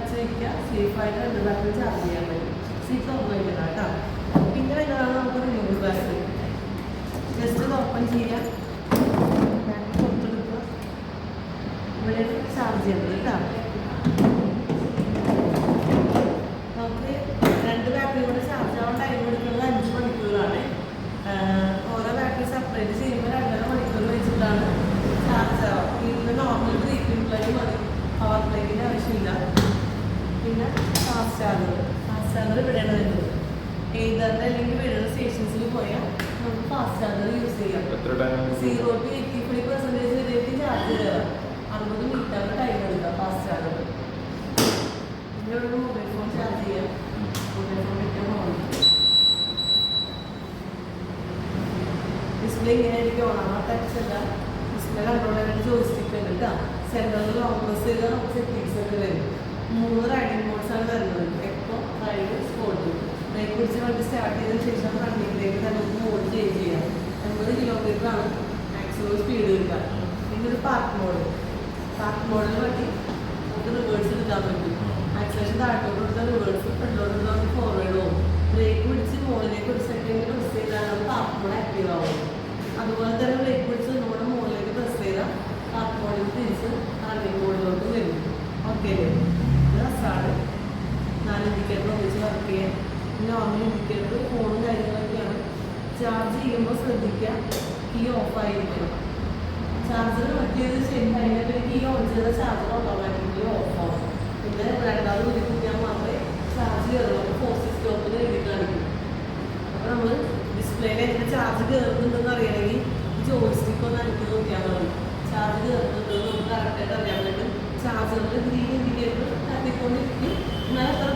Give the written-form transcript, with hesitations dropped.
അടച്ച് വയ്ക്കുക, സേഫായിട്ട് 2 ബാറ്ററി ചാർജ് ചെയ്യാൻ പറ്റും. സീറ്റ് തുറന്നു വയ്ക്കണം കേട്ടോ. പിന്നെ വരുന്നതാണ് നമുക്ക് റിമൂവബിൾ ബാറ്ററി. ജസ്റ്റ് ഇത് ഓപ്പൺ ചെയ്യാം, ബാറ്ററി പുറത്തെടുക്കുക, ഇവിടെ ചാർജ് ചെയ്യുന്നത് കേട്ടോ. നമുക്ക് 2 ബാറ്ററി കൂടെ ചാർജ് ആവാൻ ടൈം എടുക്കുന്നത് 5 മണിക്കൂറാണ്. ഓരോ ബാറ്ററി സെപ്പറേറ്റ് ചെയ്യുമ്പോൾ 2.5 മണിക്കൂർ വെച്ചിട്ടാണ് ചാർജ് ആവുക. ഇതിന് നോർമൽ 3 പിൻ പ്ലഗ് മതി, പവർ പ്ലഗിൻ്റെ ആവശ്യമില്ല. പിന്നെ ഫാസ്റ്റ് ചാർജർ ഇവിടെയാണ് വരുന്നത്. ഏതാണ്ട് അല്ലെങ്കിൽ വരുന്ന സ്റ്റേഷൻസിൽ പോയാൽ നമുക്ക് ഫാസ്റ്റ് ചാർജർ യൂസ് ചെയ്യാം. 0 to 85% വരെയൊക്കെ ചാർജ് കയറാം. 60 മിനിറ്റാണ് ടൈം എടുക്കുക ഫാസ്റ്റ് ചാർജർ. പിന്നെ ഇവിടെ മൊബൈൽ ഫോൺ ചാർജ് ചെയ്യാം. മൊബൈൽ ഫോൺ ഏറ്റവും പോകുന്നത് ഡിസ്പ്ലേ ഇങ്ങനെ ആയിരിക്കും. ഓണാ ടച്ച് അല്ല, ഡിസ്പ്ലേ കൺട്രോൾ ചെയ്യാനായിട്ട് ജോയിസ്റ്റിക്ക് ഉണ്ട് കേട്ടോ. സെൻറ്ററിൽ ലോങ് പ്രസ് ചെയ്താൽ നമുക്ക് സെറ്റിങ്സ് ഒക്കെ വരും. 3 റൈഡിങ് മോഡ്സാണ് വരുന്നത്: എക്കോ, റൈഡ്, സ്പോർട്ട്. ബ്രേക്ക് പിടിച്ച് വണ്ടി സ്റ്റാർട്ട് ചെയ്തതിന് ശേഷം റണ്ണിങ്ങിലേക്ക് നമുക്ക് മോഡ് ചേഞ്ച് ചെയ്യാം. 80 കിലോമീറ്ററാണ് മാക്സിമം സ്പീഡ് കിട്ടുക. പിന്നെ ഒരു പാർക്ക് മോഡിൽ വണ്ടി നമുക്ക് റിവേഴ്സ് എടുക്കാൻ പറ്റും. ആക്സിലേഷൻ താഴോട്ട് കൊടുത്താൽ റിവേഴ്സ്, ഫ്രണ്ടിലോട്ട് കൊടുത്താൽ നമുക്ക് ഫോർവേഡ് പോകും. ബ്രേക്ക് പിടിച്ച് മുകളിലേക്ക് ഒരു സെക്കൻഡ് പ്രസ് ചെയ്താലാണ് പാർക്ക് മോഡ് ആക്റ്റീവ് ആവും. അതുപോലെ തന്നെ ബ്രേക്ക് പിടിച്ച് നമ്മുടെ മുകളിലേക്ക് പ്രസ് ചെയ്താൽ പാർക്ക് മോഡിൽ തിരിച്ച് റണ്ണിങ് മോഡിലോട്ട് വരും. ഓക്കെ, രസമാണ്. 4 ഇൻഡിക്കേറ്റർ ഒന്നിച്ച് വർക്ക് ചെയ്യാൻ. നോർമൽ ഇൻഡിക്കേറ്റർ ഫോണും കാര്യങ്ങളൊക്കെയാണ്. ചാർജ് ചെയ്യുമ്പോൾ ശ്രദ്ധിക്കുക, കീ ഓഫ് ആയിരിക്കണം. ചാർജർ കണക്ട് ചെയ്ത് ശരി കഴിഞ്ഞിട്ട് കീ ഓൺ ചെയ്ത ചാർജർ ഓട്ടോമാറ്റിക്കലി ഓഫ് ആവും. പിന്നെ 2ാമത് ഊരി കുത്തിയാൽ മാത്രമേ ചാർജ് കയറുള്ളൂ. ഫോർസി സ്റ്റോപ്പിൽ എഴുതി കാണിക്കും. അപ്പോൾ നമ്മൾ ഡിസ്പ്ലേയിൽ എങ്ങനെ ചാർജ് കയറുന്നുണ്ടെന്ന് അറിയണമെങ്കിൽ ജോയിസ്റ്റിക്ക് ഒന്ന് അനക്കി നോക്കിയാൽ മതി. ചാർജ് കയറുന്നുണ്ടെന്ന് നമുക്ക് കറക്റ്റായിട്ട് അറിയാൻ പറ്റും. ചാർജറിൽ ഗ്രീൻ ഇൻഡിക്കേറ്റർ കത്തിക്കൊണ്ടിരിക്കും. എന്നാൽ എത്ര